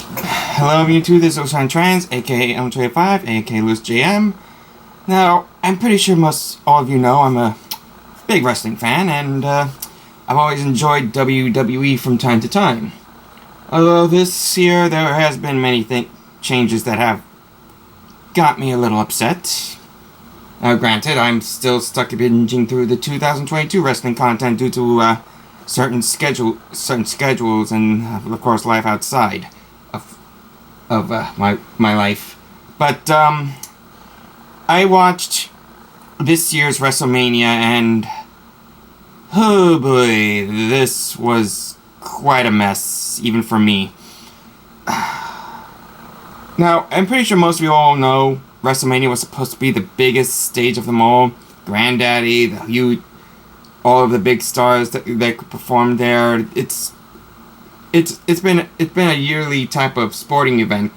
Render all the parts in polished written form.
Hello YouTube, this is Ocean Trans, aka M25, aka Loose JM. Now, I'm pretty sure most all of you know I'm a big wrestling fan, and I've always enjoyed WWE from time to time. Although this year there has been many changes that have got me a little upset. Granted, I'm still stuck binging through the 2022 wrestling content due to certain schedules and of course life outside of my life. But I watched this year's WrestleMania, and oh boy, this was quite a mess, even for me. Now, I'm pretty sure most of you all know WrestleMania was supposed to be the biggest stage of them all. Granddaddy, the huge, all of the big stars that could perform there. It's been a yearly type of sporting event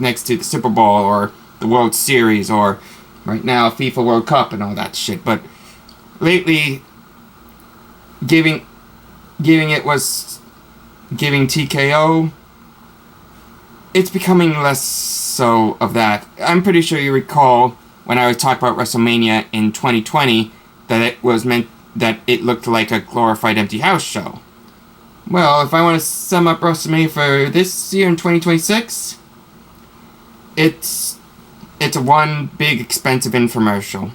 next to the Super Bowl or the World Series or right now FIFA World Cup and all that shit. But lately, giving TKO, it's becoming less so of that. I'm pretty sure you recall when I was talking about WrestleMania in 2020 that it was meant that it looked like a glorified empty house show. Well, if I want to sum up WrestleMania for this year in 2026, it's a one big expensive infomercial.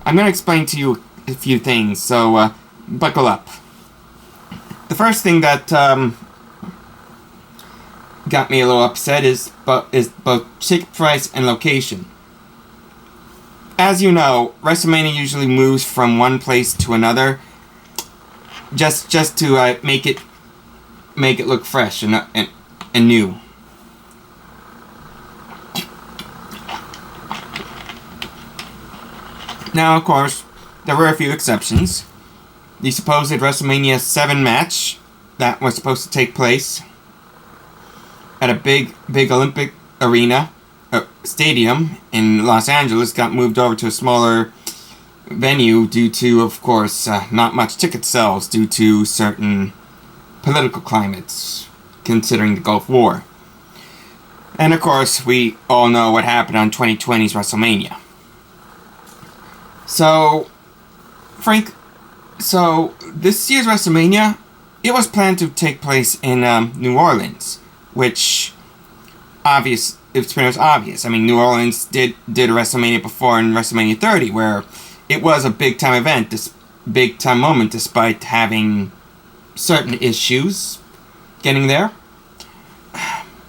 I'm going to explain to you a few things, so buckle up. The first thing that got me a little upset is both ticket price and location. As you know, WrestleMania usually moves from one place to another just to make it look fresh and new. Now, of course, there were a few exceptions. The supposed WrestleMania 7 match that was supposed to take place at a big Olympic arena stadium in Los Angeles got moved over to a smaller venue due to, of course, not much ticket sales due to certain political climates, considering the Gulf War. And of course, we all know what happened on 2020's WrestleMania. So this year's WrestleMania, it was planned to take place in New Orleans, which it's pretty much obvious. I mean, New Orleans did a WrestleMania before in WrestleMania 30, where it was a big time event, this big time moment, despite having certain issues getting there.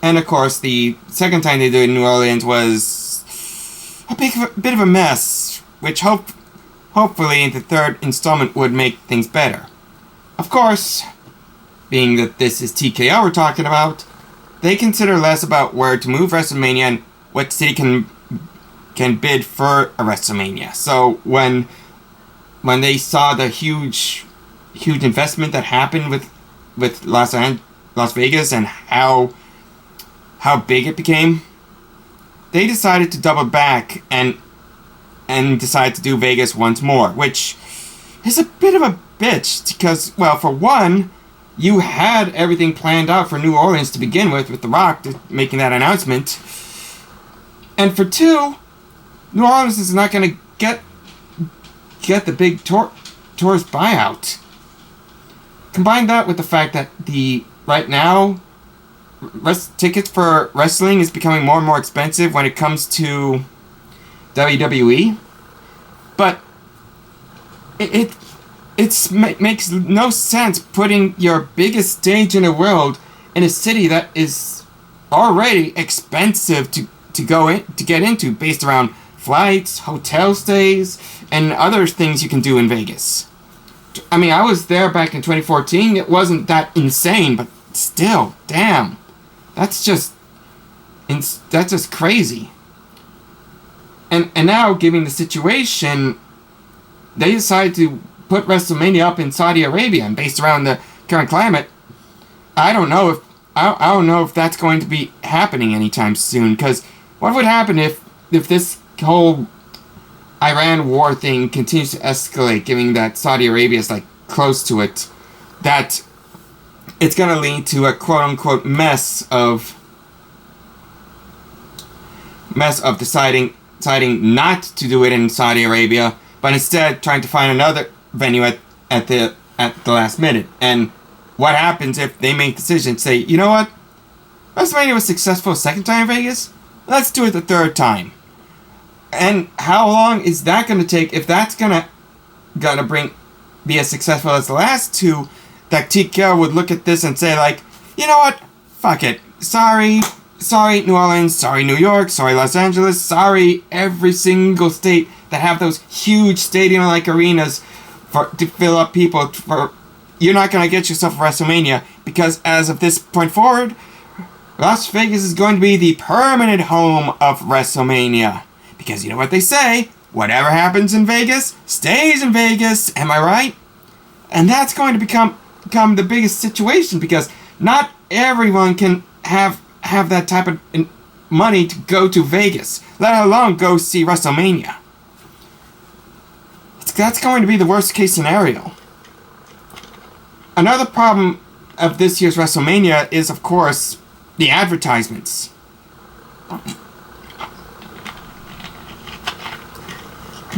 And of course, the second time they did it in New Orleans was a bit of a mess, which hopefully the third installment would make things better. Of course, being that this is TKO we're talking about, they consider less about where to move WrestleMania and what city can bid for a WrestleMania. So when they saw the huge investment that happened with Las Vegas and how big it became, they decided to double back and decide to do Vegas once more, which is a bit of a bitch because, well, for one, you had everything planned out for New Orleans to begin with The Rock making that announcement. And for two, New Orleans is not going to get the big tourist buyout. Combine that with the fact that right now, tickets for wrestling is becoming more and more expensive when it comes to WWE. But it makes no sense putting your biggest stage in the world in a city that is already expensive to get into, based around flights, hotel stays, and other things you can do in Vegas. I mean, I was there back in 2014. It wasn't that insane, but still, damn, that's just crazy. And now, given the situation, they decided to put WrestleMania up in Saudi Arabia, and based around the current climate, I don't know if that's going to be happening anytime soon. Because what would happen if this whole Iran war thing continues to escalate, given that Saudi Arabia is like close to it? That it's going to lead to a quote unquote mess of mess of deciding not to do it in Saudi Arabia, but instead trying to find another venue at the last minute. And what happens if they make decisions, say, you know what, WrestleMania was successful second time in Vegas, let's do it the third time. And how long is that going to take? If that's gonna be as successful as the last two, that TKO would look at this and say, like, you know what, fuck it, sorry New Orleans, sorry New York, sorry Los Angeles, sorry every single state that have those huge stadium-like arenas to fill up people. You're not going to get yourself a WrestleMania, because as of this point forward, Las Vegas is going to be the permanent home of WrestleMania. Because you know what they say, whatever happens in Vegas, stays in Vegas, am I right? And that's going to become the biggest situation, because not everyone can have that type of money to go to Vegas, let alone go see WrestleMania. That's going to be the worst case scenario. Another problem of this year's WrestleMania is, of course, the advertisements.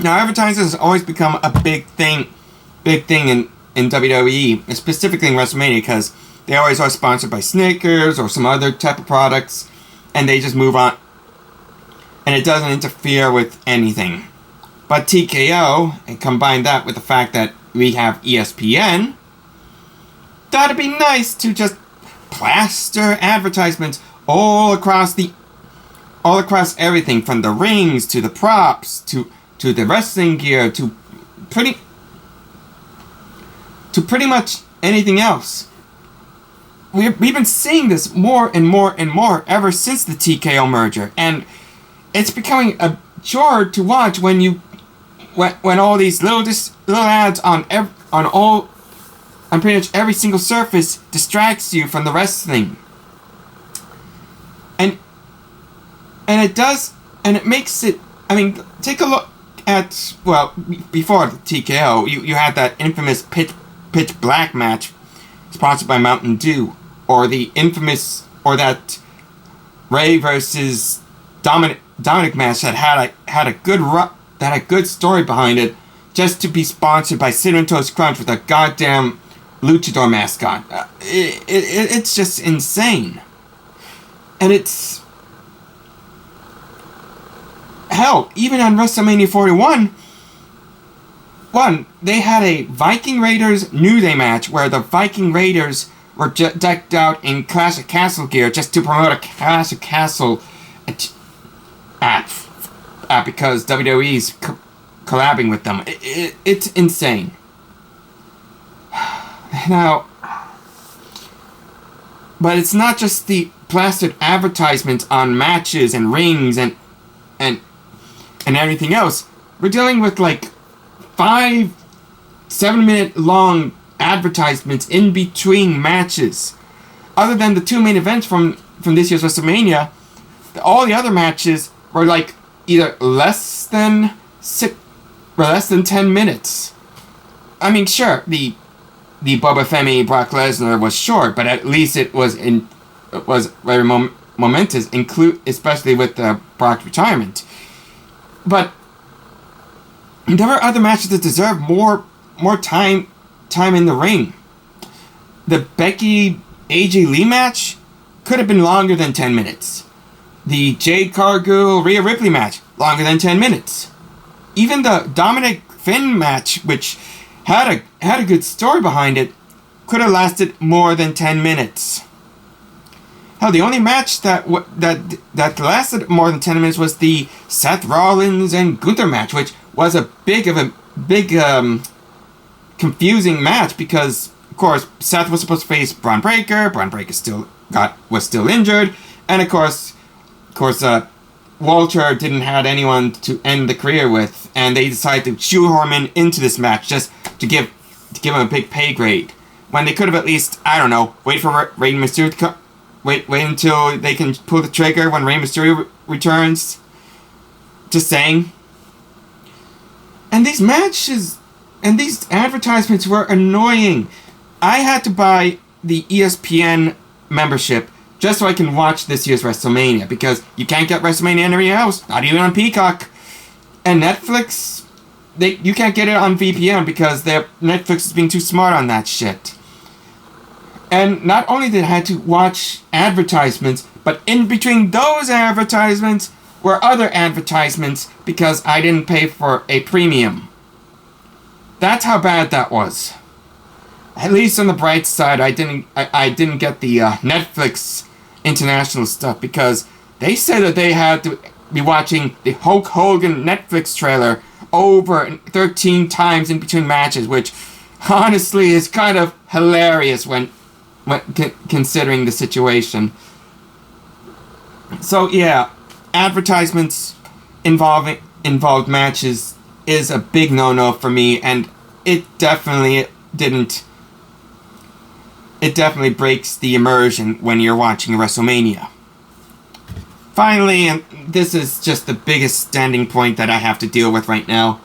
Now, advertising has always become a big thing in WWE, specifically in WrestleMania, because they always are sponsored by Snickers or some other type of products, and they just move on, and it doesn't interfere with anything. But TKO, and combine that with the fact that we have ESPN, thought it'd be nice to just plaster advertisements all across everything, from the rings to the props to the wrestling gear to pretty much anything else. We've been seeing this more and more and more ever since the TKO merger, and it's becoming a chore to watch when all these little ads on pretty much every single surface distracts you from the wrestling. And it makes it, I mean, take a look at, well, before the TKO, you had that infamous pitch black match sponsored by Mountain Dew, or that Ray versus Dominic match that had a good story behind it, just to be sponsored by Cinnamon Toast Crunch with a goddamn luchador mascot. It's just insane. And it's... Hell, even on WrestleMania 41, they had a Viking Raiders New Day match where the Viking Raiders were decked out in Clash of Castle gear just to promote a Clash of Castle app because WWE's collabing with them. It's insane. Now, but it's not just the plastered advertisements on matches and rings and everything else. We're dealing with like 5-7 minute long advertisements in between matches. Other than the two main events from this year's WrestleMania, all the other matches were like either less than 10 minutes. I mean, sure, the Boba Fett Brock Lesnar was short, but at least it was very momentous, especially with Brock's retirement. But there were other matches that deserved more time in the ring. The Becky AJ Lee match could have been longer than 10 minutes. The Jade Cargill Rhea Ripley match, longer than 10 minutes. Even the Dominic Finn match, which had a good story behind it, could have lasted more than 10 minutes. Hell, the only match that lasted more than 10 minutes was the Seth Rollins and Gunther match, which was a big confusing match because, of course, Seth was supposed to face Braun Breaker. Braun Breaker was still injured, and of course, Walter didn't have anyone to end the career with, and they decided to shoehorn him into this match just to give him a big pay grade, when they could have at least, I don't know, wait for Rey Mysterio to come. Wait until they can pull the trigger when Rey Mysterio returns. Just saying. And these matches and these advertisements were annoying. I had to buy the ESPN membership just so I can watch this year's WrestleMania, because you can't get WrestleMania anywhere else, not even on Peacock. And Netflix, you can't get it on VPN because Netflix is being too smart on that shit. And not only did I have to watch advertisements, but in between those advertisements were other advertisements because I didn't pay for a premium. That's how bad that was. At least on the bright side, I didn't get the Netflix international stuff, because they said that they had to be watching the Hulk Hogan Netflix trailer over 13 times in between matches, which honestly is kind of hilarious when considering the situation. So yeah, advertisements involved matches is a big no-no for me, and it definitely breaks the immersion when you're watching WrestleMania. Finally, and this is just the biggest standing point that I have to deal with right now,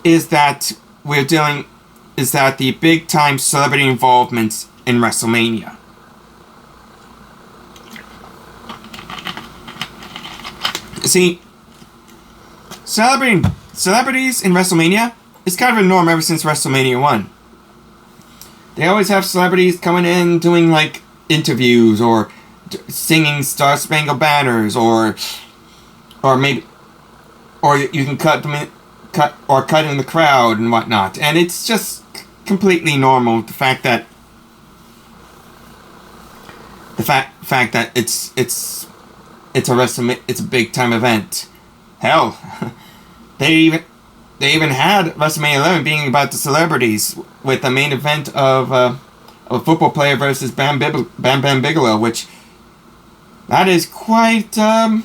is that the big time celebrity involvements in WrestleMania. See, celebrities in WrestleMania is kind of a norm ever since WrestleMania 1. They always have celebrities coming in doing like interviews or singing Star Spangled Banners, or maybe, or you can cut in the crowd and whatnot, and it's just completely normal. The fact that it's a big time event. Hell, they even had WrestleMania 11 being about the celebrities, with the main event of a football player versus Bam Bam Bigelow, which that is quite a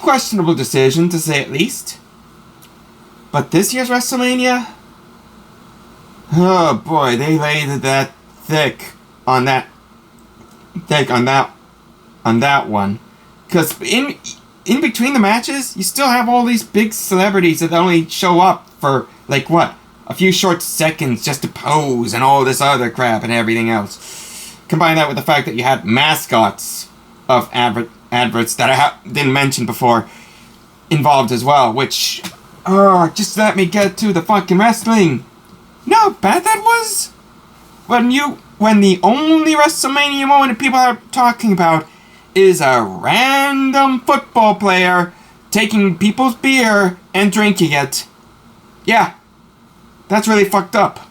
questionable decision, to say at least. But this year's WrestleMania, oh boy, they laid that thick on that one, because in between the matches, you still have all these big celebrities that only show up for, like, what? A few short seconds just to pose and all this other crap and everything else. Combine that with the fact that you had mascots of adverts that I didn't mention before involved as well, which, just let me get to the fucking wrestling. You know how bad that was? When the only WrestleMania moment people are talking about is a random football player taking people's beer and drinking it. Yeah, that's really fucked up.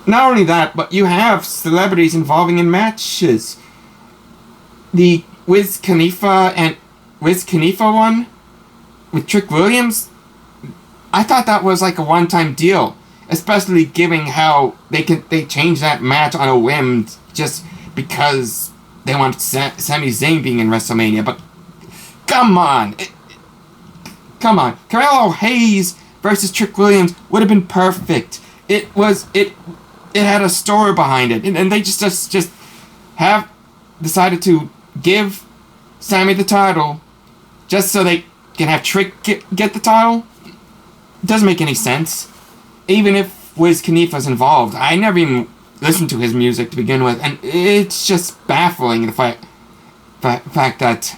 Not only that, but you have celebrities involving in matches. The Wiz Khalifa one with Trick Williams, I thought that was like a one-time deal, especially given how they changed that match on a whim just because they wanted Sami Zayn being in WrestleMania. But come on, Carmelo Hayes versus Trick Williams would have been perfect. It had a story behind it, and they just have decided to give Sami the title just so they can have Trick get the title. It doesn't make any sense. Even if Wiz Khalifa's involved, I never even listened to his music to begin with, and it's just baffling the fact that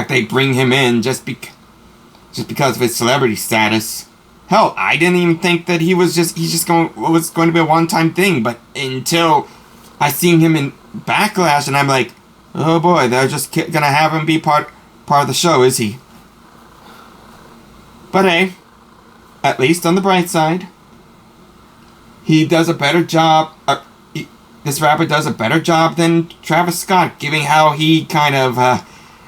they bring him in just because of his celebrity status. Hell, I didn't even think that he was going to be a one-time thing, but until I seen him in Backlash, and I'm like, oh boy, they're just gonna have him be part of the show, is he? But hey, at least on the bright side, he does a better job. This rapper does a better job than Travis Scott, given how he kind of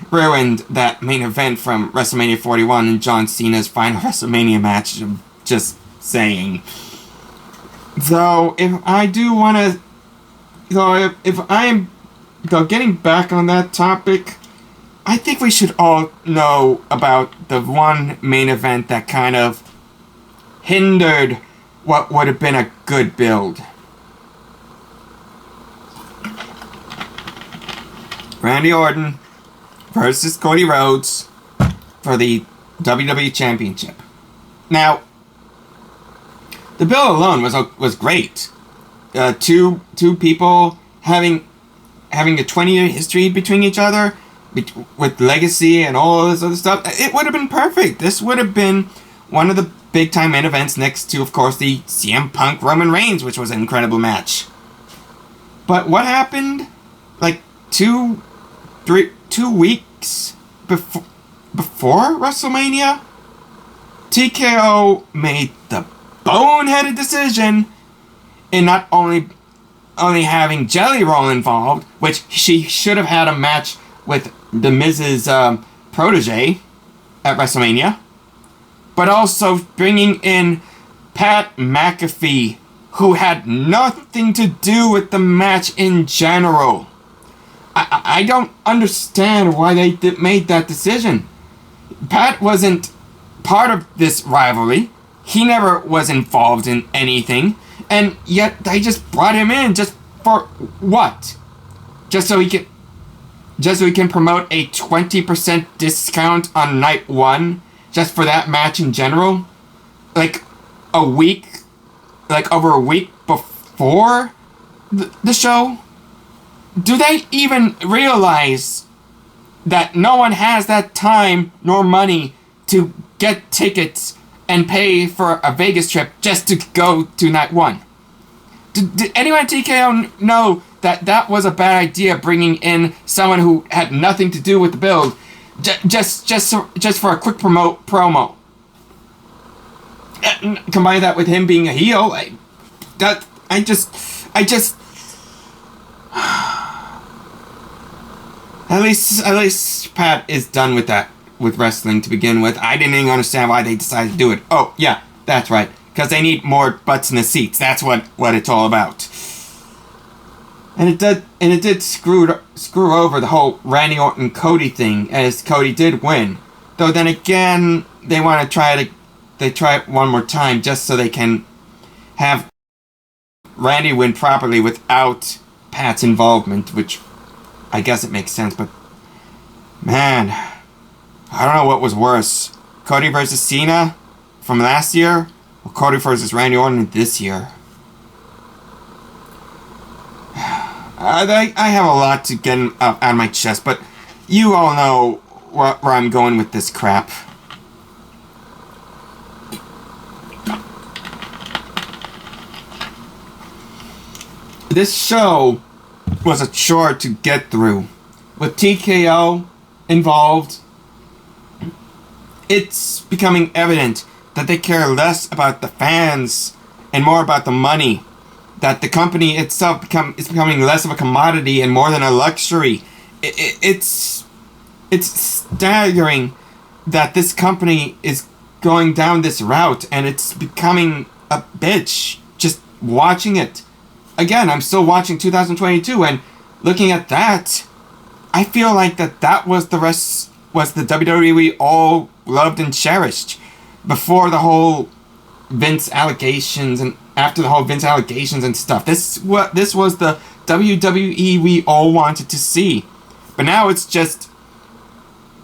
ruined that main event from WrestleMania 41 and John Cena's final WrestleMania match. I'm just saying. So, if I'm getting back on that topic, I think we should all know about the one main event that kind of hindered what would have been a good build. Randy Orton versus Cody Rhodes for the WWE Championship. Now, the bill alone was great. two people having a 20-year history between each other, with legacy and all this other stuff. It would have been perfect. This would have been one of the big time main events next to, of course, the CM Punk Roman Reigns, which was an incredible match. But what happened, like 2 weeks before WrestleMania? TKO made the boneheaded decision in not only having Jelly Roll involved, which she should have had a match with the Miz's protege at WrestleMania, but also bringing in Pat McAfee, who had nothing to do with the match in general. I don't understand why they made that decision. Pat wasn't part of this rivalry. He never was involved in anything. And yet they just brought him in just for what? Just so he can promote a 20% discount on night 1 just for that match in general? Like over a week before the show? Do they even realize that no one has that time nor money to get tickets and pay for a Vegas trip just to go to night 1? Did anyone at TKO know that was a bad idea, bringing in someone who had nothing to do with the build just for a quick promo? Combine that with him being a heel, I just at least Pat is done with that, with wrestling to begin with. I didn't even understand why they decided to do it. Oh yeah, that's right, because they need more butts in the seats. That's what it's all about. And it did screw over the whole Randy Orton Cody thing, as Cody did win. Though then again, they want to try it one more time just so they can have Randy win properly without Pat's involvement, which I guess it makes sense. But man, I don't know what was worse, Cody versus Cena from last year, or Cody versus Randy Orton this year. I have a lot to get out of my chest, but you all know where I'm going with this crap. This show was a chore to get through. With TKO involved, it's becoming evident that they care less about the fans and more about the money. That the company itself is becoming less of a commodity and more than a luxury. It's staggering that this company is going down this route, and it's becoming a bitch just watching it. Again, I'm still watching 2022, and looking at that, I feel like that was the WWE we all loved and cherished before the whole Vince allegations and after the whole Vince allegations and stuff. This was the WWE we all wanted to see. But now it's just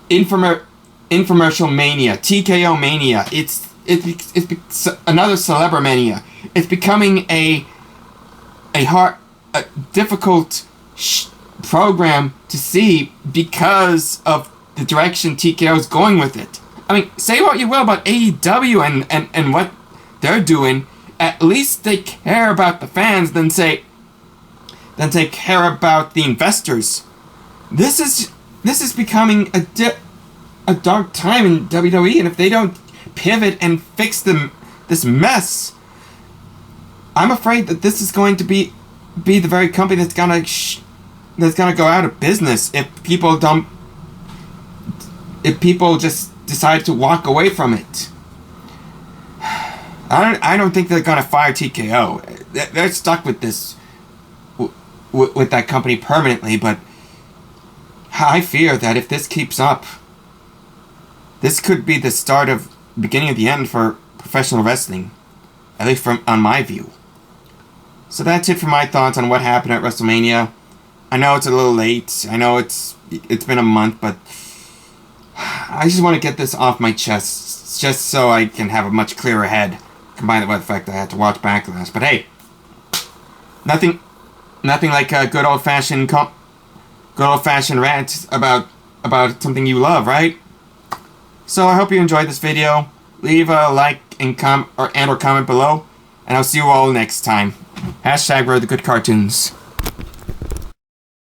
Informercial mania, TKO mania. It's another Celebramania. It's becoming a difficult program to see because of the direction TKO is going with it. I mean, say what you will about AEW and what they're doing. At least they care about the fans than they care about the investors. This is becoming a dark time in WWE, and if they don't pivot and fix this mess, I'm afraid that this is going to be the very company that's gonna go out of business if people just decide to walk away from it. I don't think they're gonna fire TKO. They're stuck with this, with that company permanently. But I fear that if this keeps up, this could be the start of beginning of the end for professional wrestling, at least on my view. So that's it for my thoughts on what happened at WrestleMania. I know it's a little late. I know it's been a month, but I just want to get this off my chest, just so I can have a much clearer head. Combine it with the fact that I had to watch Backlash. But hey, Nothing like a good old-fashioned rant about something you love, right? So I hope you enjoyed this video. Leave a like and or comment below, and I'll see you all next time. #RoadTheGoodCartoons.